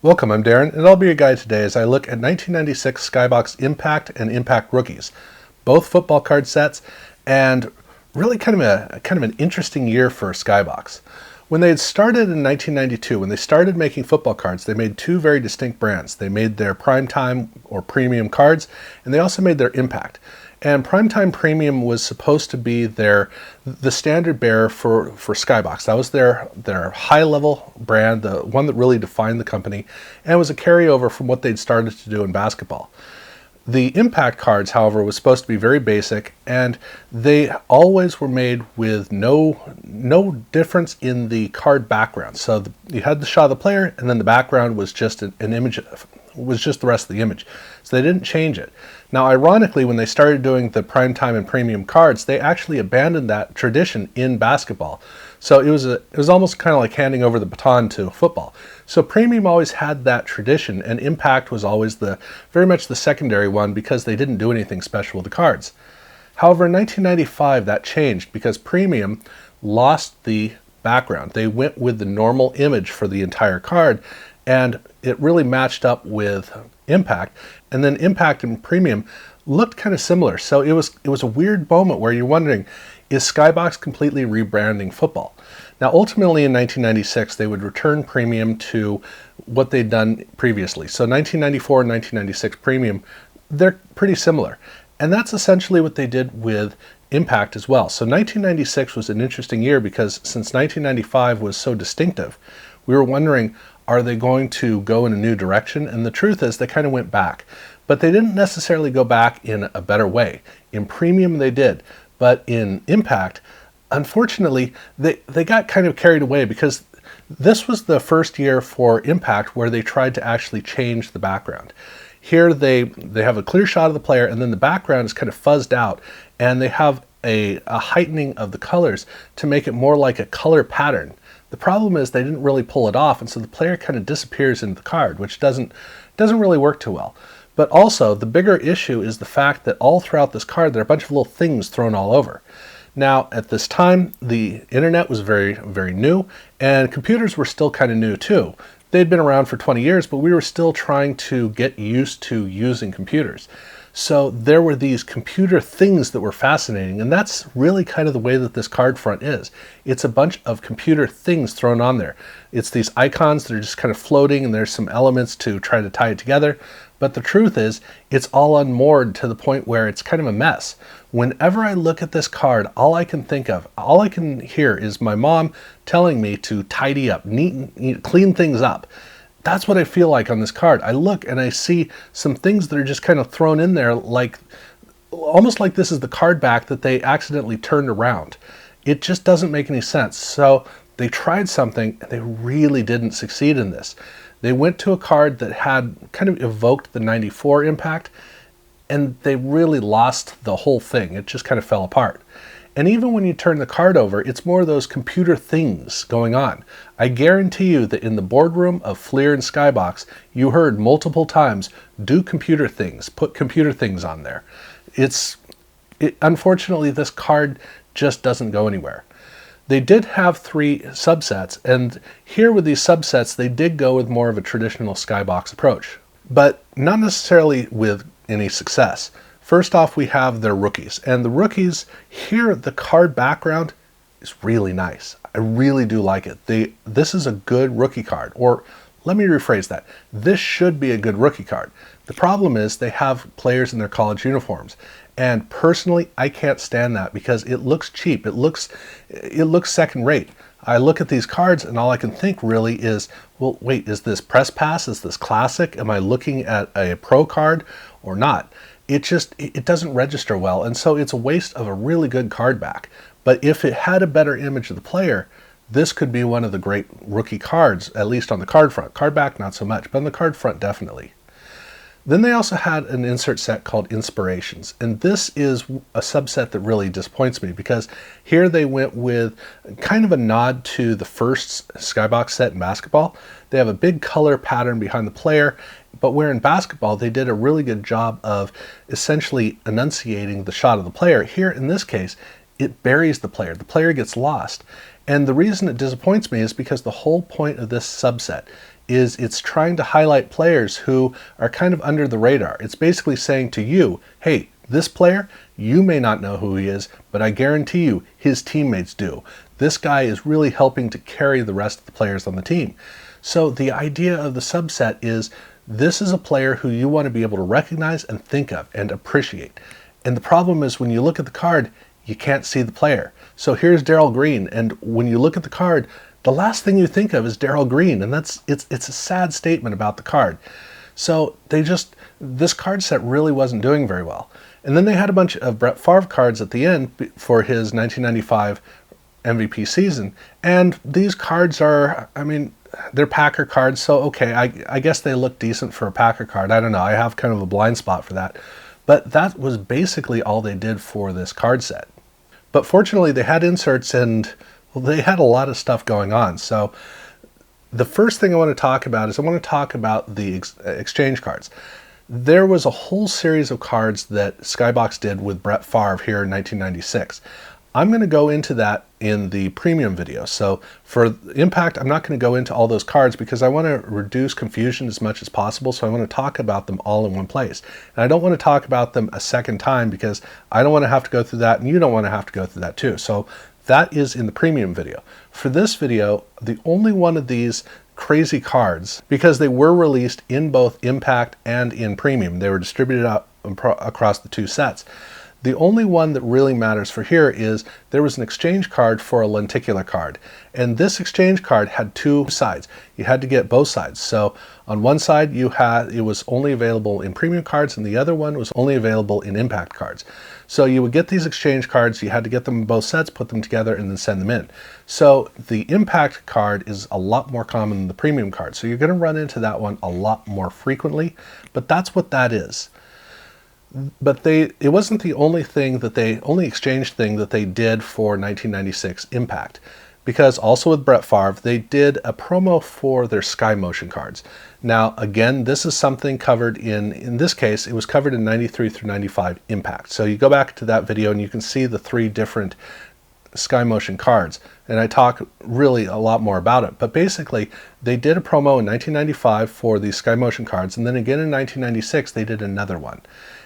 Welcome, I'm Darren, and I'll be your guide today as I look at 1996 SkyBox Impact and Impact Rookies, both football card sets, and really kind of an interesting year for SkyBox. When they had started in 1992, when they started making football cards, they made two very distinct brands. They made their Primetime or Premium cards, and they also made their Impact. And Primetime Premium was supposed to be the standard bearer for SkyBox. That was their high-level brand, the one that really defined the company, and was a carryover from what they'd started to do in basketball. The Impact cards, however, was supposed to be very basic, and they always were made with no difference in the card background. So you had the shot of the player, and then the background was just an image, was just the rest of the image. So they didn't change it. Now, ironically, when they started doing the Primetime and Premium cards, they actually abandoned that tradition in basketball. So it was almost kind of like handing over the baton to football. So Premium always had that tradition, and Impact was always very much the secondary one because they didn't do anything special with the cards. However, in 1995, that changed because Premium lost the background. They went with the normal image for the entire card, and it really matched up with Impact. And then Impact and Premium looked kind of similar. So it was a weird moment where you're wondering, is SkyBox completely rebranding football? Now, ultimately in 1996, they would return Premium to what they'd done previously. So 1994 and 1996 Premium, they're pretty similar. And that's essentially what they did with Impact as well. So 1996 was an interesting year because since 1995 was so distinctive, we were wondering, are they going to go in a new direction? And the truth is they kind of went back. But they didn't necessarily go back in a better way. In Premium they did, but in Impact, unfortunately, they got kind of carried away because this was the first year for Impact where they tried to actually change the background. Here they have a clear shot of the player, and then the background is kind of fuzzed out, and they have a heightening of the colors to make it more like a color pattern. The problem is they didn't really pull it off, and so the player kind of disappears into the card, which doesn't really work too well. But also, the bigger issue is the fact that all throughout this card, there are a bunch of little things thrown all over. Now, at this time, the internet was very, very new, and computers were still kind of new too. They'd been around for 20 years, but we were still trying to get used to using computers. So there were these computer things that were fascinating, and that's really kind of the way that this card front is. It's a bunch of computer things thrown on there. It's these icons that are just kind of floating, and there's some elements to try to tie it together. But the truth is, it's all unmoored to the point where it's kind of a mess. Whenever I look at this card, all I can hear is my mom telling me to tidy up, clean things up. That's what I feel like on this card. I look and I see some things that are just kind of thrown in there, like almost like this is the card back that they accidentally turned around. It just doesn't make any sense. So they tried something and they really didn't succeed in this. They went to a card that had kind of evoked the 94 Impact, and they really lost the whole thing. It just kind of fell apart. And even when you turn the card over, it's more of those computer things going on. I guarantee you that in the boardroom of Fleer and SkyBox, you heard multiple times, do computer things, put computer things on there. Unfortunately, this card just doesn't go anywhere. They did have 3 subsets, and here with these subsets, they did go with more of a traditional SkyBox approach, but not necessarily with any success. First off, we have their rookies, and the rookies here, the card background is really nice. I really do like it. This is a good rookie card, or let me rephrase that. This should be a good rookie card. The problem is they have players in their college uniforms, and personally, I can't stand that because it looks cheap. It looks second rate. I look at these cards and all I can think really is, well, wait, is this press pass? Is this classic? Am I looking at a pro card or not? It doesn't register well, and so it's a waste of a really good card back. But if it had a better image of the player, this could be one of the great rookie cards, at least on the card front. Card back, not so much, but on the card front, definitely. Then they also had an insert set called Inspirations, and this is a subset that really disappoints me because here they went with kind of a nod to the first SkyBox set in basketball. They have a big color pattern behind the player, but where in basketball they did a really good job of essentially enunciating the shot of the player. Here in this case, it buries the player. The player gets lost. And the reason it disappoints me is because the whole point of this subset is it's trying to highlight players who are kind of under the radar. It's basically saying to you, hey, this player, you may not know who he is, but I guarantee you his teammates do. This guy is really helping to carry the rest of the players on the team. So the idea of the subset is this is a player who you want to be able to recognize and think of and appreciate. And the problem is when you look at the card, you can't see the player. So here's Darrell Green, and when you look at the card, the last thing you think of is Darrell Green, and it's a sad statement about the card. So this card set really wasn't doing very well. And then they had a bunch of Brett Favre cards at the end for his 1995 MVP season, and these cards are, I mean, they're Packer cards, so okay, I guess they look decent for a Packer card. I don't know, I have kind of a blind spot for that. But that was basically all they did for this card set. But fortunately, they had inserts and well, they had a lot of stuff going on. So the first thing I want to talk about is I want to talk about the exchange cards. There was a whole series of cards that SkyBox did with Brett Favre here in 1996. I'm going to go into that in the premium video. So for Impact, I'm not going to go into all those cards because I want to reduce confusion as much as possible. So I want to talk about them all in one place. And I don't want to talk about them a second time because I don't want to have to go through that and you don't want to have to go through that too. So that is in the premium video. For this video, the only one of these crazy cards, because they were released in both Impact and in premium, they were distributed out across the two sets. The only one that really matters for here is there was an exchange card for a lenticular card. And this exchange card had two sides. You had to get both sides. So on one side it was only available in premium cards and the other one was only available in Impact cards. So you would get these exchange cards, you had to get them in both sets, put them together and then send them in. So the Impact card is a lot more common than the premium card. So you're going to run into that one a lot more frequently, but that's what that is. But it wasn't the only exchange thing that they did for 1996 Impact, because also with Brett Favre, they did a promo for their Sky Motion cards. Now, again, this is something covered in this case, it was covered in 93 through 95 Impact. So you go back to that video and you can see the three different Sky Motion cards, and I talk really a lot more about it. But basically, they did a promo in 1995 for the Sky Motion cards, and then again in 1996, they did another one.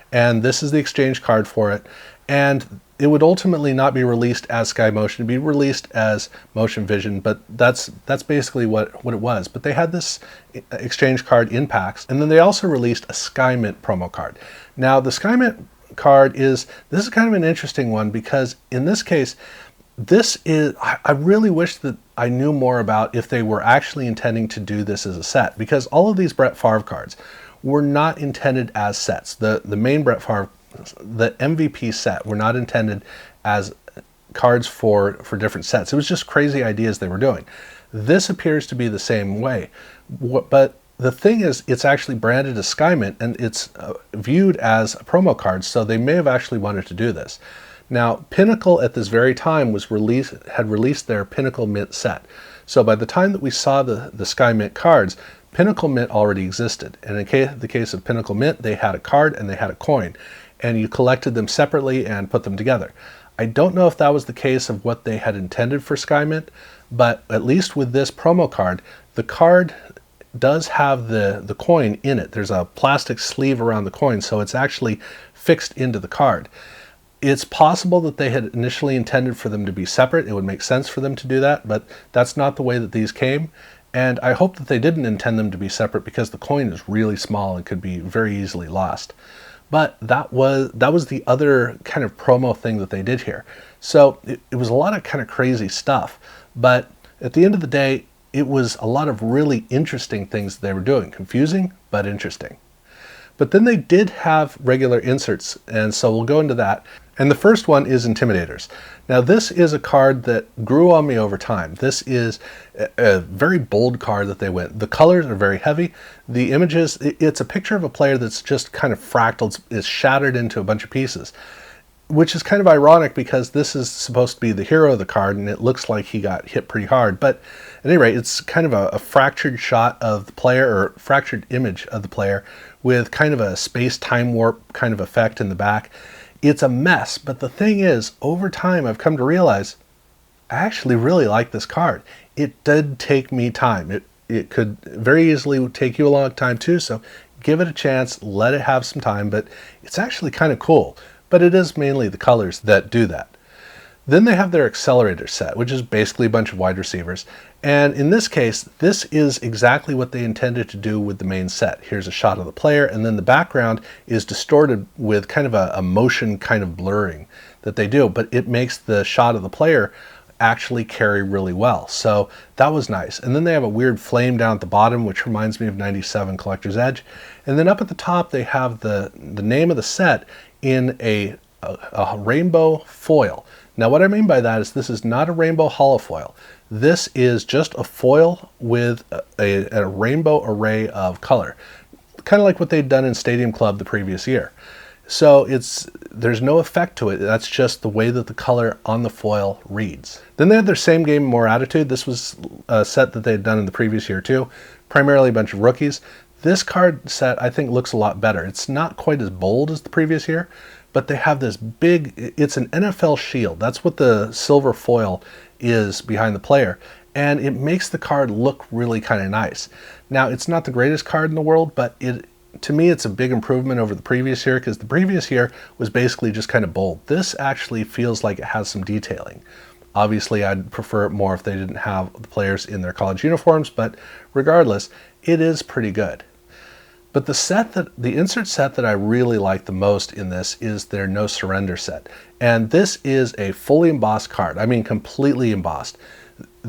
And this is the exchange card for it. And it would ultimately not be released as Sky Motion, it'd be released as Motion Vision, but that's basically what it was. But they had this exchange card in packs, and then they also released a Sky Mint promo card. Now the Sky Mint card this is kind of an interesting one because in this case, I really wish that I knew more about if they were actually intending to do this as a set, because all of these Brett Favre cards were not intended as sets. The main Brett Favre, the MVP set, were not intended as cards for different sets. It was just crazy ideas they were doing. This appears to be the same way, but the thing is, it's actually branded as Sky Mint and it's viewed as a promo card, so they may have actually wanted to do this. Now, Pinnacle at this very time had released their Pinnacle Mint set. So by the time that we saw the Sky Mint cards, Pinnacle Mint already existed. And in the case of Pinnacle Mint, they had a card and they had a coin. And you collected them separately and put them together. I don't know if that was the case of what they had intended for Sky Mint, but at least with this promo card, the card does have the coin in it. There's a plastic sleeve around the coin, so it's actually fixed into the card. It's possible that they had initially intended for them to be separate. It would make sense for them to do that, but that's not the way that these came. And I hope that they didn't intend them to be separate because the coin is really small and could be very easily lost. But that was the other kind of promo thing that they did here. So it was a lot of kind of crazy stuff. But at the end of the day, it was a lot of really interesting things they were doing. Confusing, but interesting. But then they did have regular inserts, and so we'll go into that. And the first one is Intimidators. Now this is a card that grew on me over time. This is a very bold card that they went. The colors are very heavy. The images, it's a picture of a player that's just kind of fractaled, is shattered into a bunch of pieces, which is kind of ironic because this is supposed to be the hero of the card and it looks like he got hit pretty hard. But at any rate, it's kind of a fractured shot of the player, or fractured image of the player with kind of a space-time warp kind of effect in the back. It's a mess, but the thing is, over time I've come to realize I actually really like this card. It did take me time. It could very easily take you a long time too, so give it a chance, let it have some time, but it's actually kind of cool. But it is mainly the colors that do that. Then they have their accelerator set, which is basically a bunch of wide receivers. And in this case, this is exactly what they intended to do with the main set. Here's a shot of the player, and then the background is distorted with kind of a motion kind of blurring that they do, but it makes the shot of the player actually carry really well. So that was nice. And then they have a weird flame down at the bottom, which reminds me of 97 Collector's Edge. And then up at the top, they have the name of the set in a rainbow foil. Now what I mean by that is this is not a rainbow holofoil. This is just a foil with a rainbow array of color, kind of like what they'd done in Stadium Club the previous year. So there's no effect to it. That's just the way that the color on the foil reads. Then they had their Same Game, More Attitude. This was a set that they had done in the previous year too, primarily a bunch of rookies. This card set I think looks a lot better. It's not quite as bold as the previous year, but they have this big, it's an NFL shield. That's what the silver foil is behind the player. And it makes the card look really kind of nice. Now, it's not the greatest card in the world, but to me, it's a big improvement over the previous year, because the previous year was basically just kind of bold. This actually feels like it has some detailing. Obviously, I'd prefer it more if they didn't have the players in their college uniforms, but regardless, it is pretty good. But the insert set that I really like the most in this is their No Surrender set. And this is a fully embossed card. I mean, completely embossed.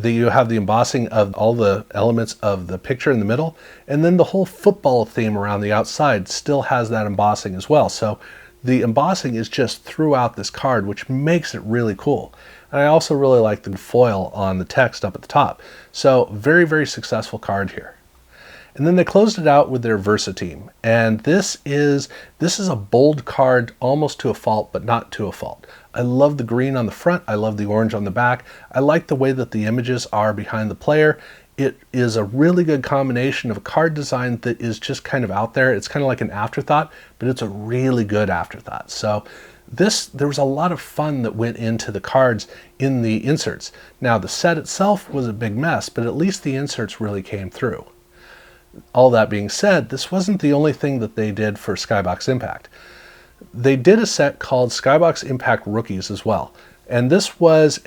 You have the embossing of all the elements of the picture in the middle, and then the whole football theme around the outside still has that embossing as well. So the embossing is just throughout this card, which makes it really cool. And I also really like the foil on the text up at the top. So very, very successful card here. And then they closed it out with their Versa team. And this is a bold card almost to a fault, but not to a fault. I love the green on the front. I love the orange on the back. I like the way that the images are behind the player. It is a really good combination of a card design that is just kind of out there. It's kind of like an afterthought, but it's a really good afterthought. So there was a lot of fun that went into the cards in the inserts. Now the set itself was a big mess, but at least the inserts really came through. All that being said, this wasn't the only thing that they did for SkyBox Impact. They did a set called SkyBox Impact Rookies as well. And this was,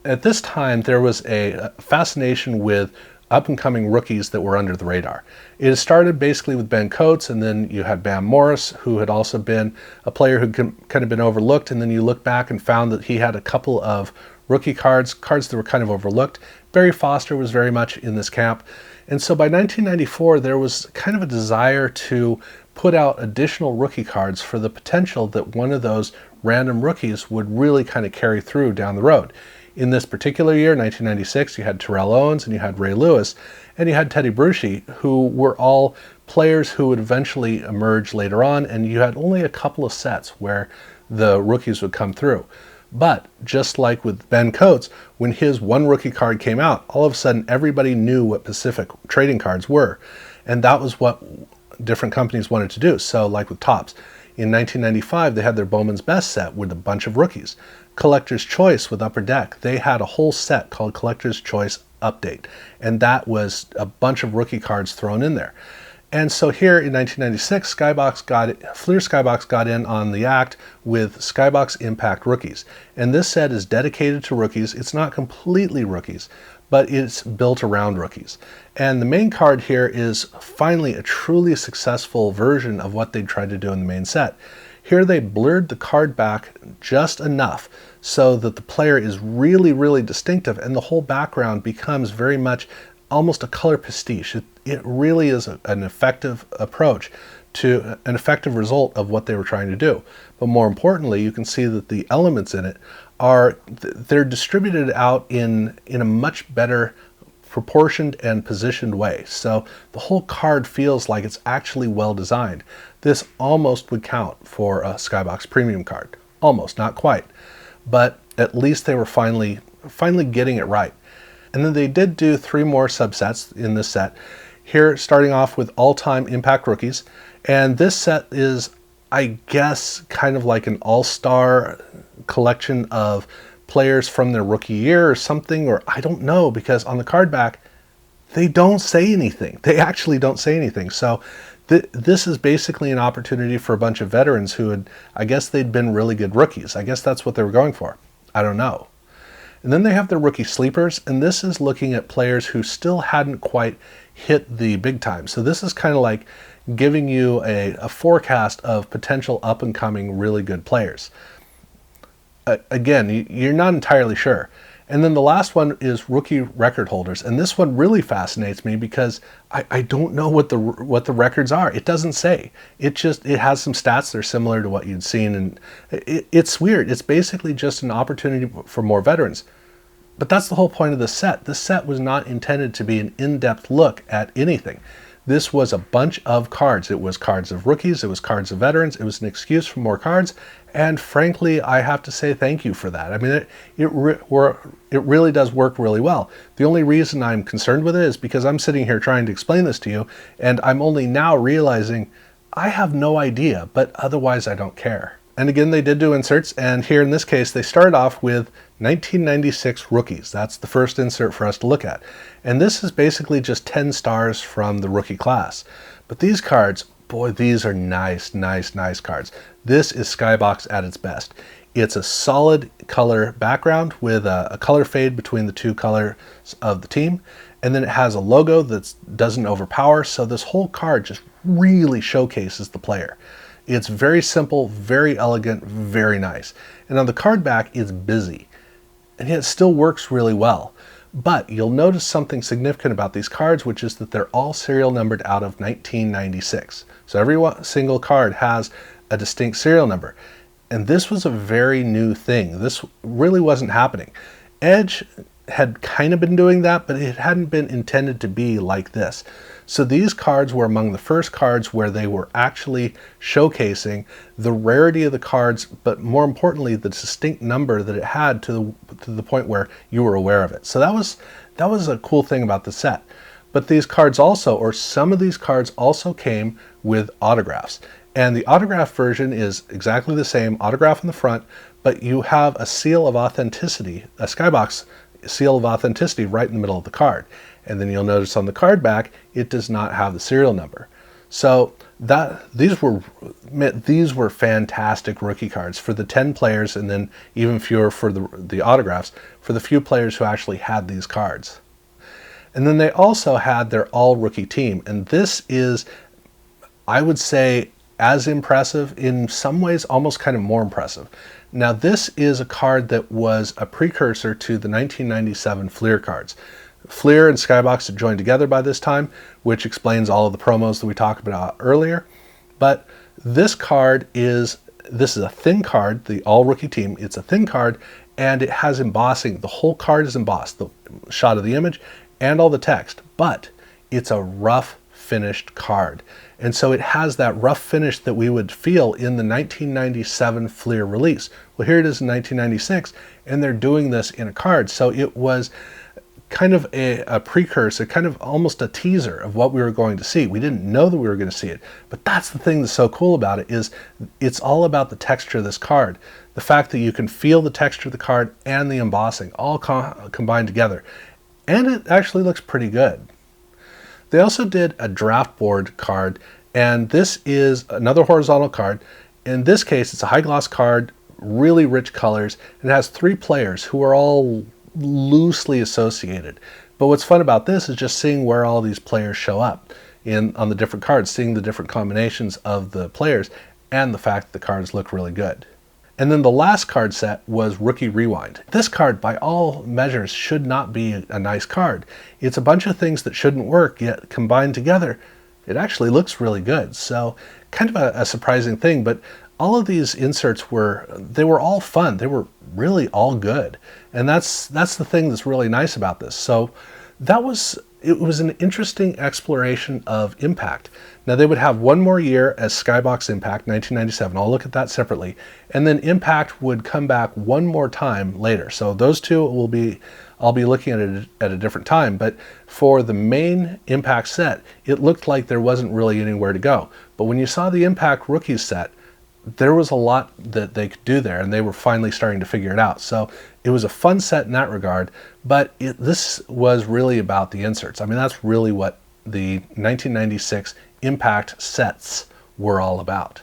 at this time, there was a fascination with up-and-coming rookies that were under the radar. It started basically with Ben Coates, and then you had Bam Morris, who had also been a player who kind of been overlooked, and then you look back and found that he had a couple of rookie cards that were kind of overlooked. Barry Foster was very much in this camp. And so by 1994, there was kind of a desire to put out additional rookie cards for the potential that one of those random rookies would really kind of carry through down the road. In this particular year, 1996, you had Terrell Owens and you had Ray Lewis and you had Teddy Bruschi, who were all players who would eventually emerge later on, and you had only a couple of sets where the rookies would come through. But just like with Ben Coates, when his one rookie card came out, all of a sudden everybody knew what Pacific trading cards were. And that was what different companies wanted to do. So like with Topps, in 1995, they had their Bowman's Best set with a bunch of rookies. Collector's Choice with Upper Deck, they had a whole set called Collector's Choice Update. And that was a bunch of rookie cards thrown in there. And so here in 1996, Fleer SkyBox got in on the act with SkyBox Impact Rookies. And this set is dedicated to rookies. It's not completely rookies, but it's built around rookies. And the main card here is finally a truly successful version of what they tried to do in the main set. Here they blurred the card back just enough so that the player is really, really distinctive, and the whole background becomes very much almost a color pastiche. It really is an effective approach to an effective result of what they were trying to do. But more importantly, you can see that the elements in it they're distributed out in a much better proportioned and positioned way. So the whole card feels like it's actually well designed. This almost would count for a SkyBox Premium card. Almost, not quite. But at least they were finally getting it right. And then they did do 3 more subsets in this set. Here, starting off with all-time Impact Rookies. And this set is I guess, kind of like an all-star collection of players from their rookie year or something, or I don't know, because on the card back, they don't say anything. They actually don't say anything. So this is basically an opportunity for a bunch of veterans who had, I guess they'd been really good rookies. I guess that's what they were going for. I don't know. And then they have their rookie sleepers, and this is looking at players who still hadn't quite hit the big time. So this is kind of like giving you a forecast of potential up-and-coming really good players. Again, you're not entirely sure. And then the last one is rookie record holders, and this one really fascinates me because I don't know what the records are. It doesn't say. It has some stats that are similar to what you'd seen, and it's weird. It's basically just an opportunity for more veterans. But that's the whole point of this set. This set was not intended to be an in-depth look at anything. This was a bunch of cards. It was cards of rookies, it was cards of veterans, it was an excuse for more cards, and frankly, I have to say thank you for that. I mean, it really does work really well. The only reason I'm concerned with it is because I'm sitting here trying to explain this to you, and I'm only now realizing I have no idea, but otherwise I don't care. And again, they did do inserts, and here in this case, they started off with 1996 rookies. That's the first insert for us to look at. And this is basically just 10 stars from the rookie class. But these cards, boy, these are nice cards. This is SkyBox at its best. It's a solid color background with a color fade between the two colors of the team. And then it has a logo that doesn't overpower, so this whole card just really showcases the player. It's very simple, very elegant, very nice. And on the card back, it's busy. And yet it still works really well. But you'll notice something significant about these cards, which is that they're all serial numbered out of 1996. So every single card has a distinct serial number. And this was a very new thing. This really wasn't happening. Edge had kind of been doing that, but it hadn't been intended to be like this. So these cards were among the first cards where they were actually showcasing the rarity of the cards, but more importantly, the distinct number that it had to the point where you were aware of it. So that was a cool thing about the set. But these cards also, or some of these cards also came with autographs. And the autograph version is exactly the same, autograph in the front, but you have a seal of authenticity, a SkyBox seal of authenticity right in the middle of the card. And then you'll notice on the card back, it does not have the serial number. So these were fantastic rookie cards for the 10 players, and then even fewer for the autographs, for the few players who actually had these cards. And then they also had their all rookie team. And this is, I would say, as impressive, in some ways almost kind of more impressive. Now this is a card that was a precursor to the 1997 Fleer cards. Fleer and SkyBox had joined together by this time, which explains all of the promos that we talked about earlier. But this is a thin card, the all rookie team. It's a thin card, and it has embossing. The whole card is embossed, the shot of the image and all the text, but it's a rough finished card. And so it has that rough finish that we would feel in the 1997 Fleer release. Well, here it is in 1996, and they're doing this in a card. So it was kind of a precursor, kind of almost a teaser of what we were going to see. We didn't know that we were going to see it, but that's the thing that's so cool about it, is it's all about the texture of this card. The fact that you can feel the texture of the card and the embossing all combined together. And it actually looks pretty good. They also did a draft board card, and this is another horizontal card. In this case, it's a high gloss card, really rich colors, and it has 3 players who are all loosely associated. But what's fun about this is just seeing where all these players show up on the different cards, seeing the different combinations of the players, and the fact that the cards look really good. And then the last card set was Rookie Rewind. This card, by all measures, should not be a nice card. It's a bunch of things that shouldn't work, yet combined together, it actually looks really good. So kind of a surprising thing, but all of these inserts were all fun. They were really all good. And that's the thing that's really nice about this. So it was an interesting exploration of Impact. Now they would have one more year as SkyBox Impact 1997. I'll look at that separately. And then Impact would come back one more time later. So those two I'll be looking at it at a different time. But for the main Impact set, it looked like there wasn't really anywhere to go. But when you saw the Impact Rookies set, there was a lot that they could do there, and they were finally starting to figure it out. So it was a fun set in that regard, but this was really about the inserts. I mean, that's really what the 1996 Impact sets were all about.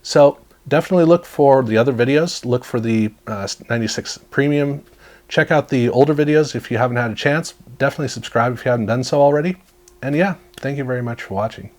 So definitely look for the other videos. Look for the 96 Premium. Check out the older videos if you haven't had a chance. Definitely subscribe if you haven't done so already. And yeah, thank you very much for watching.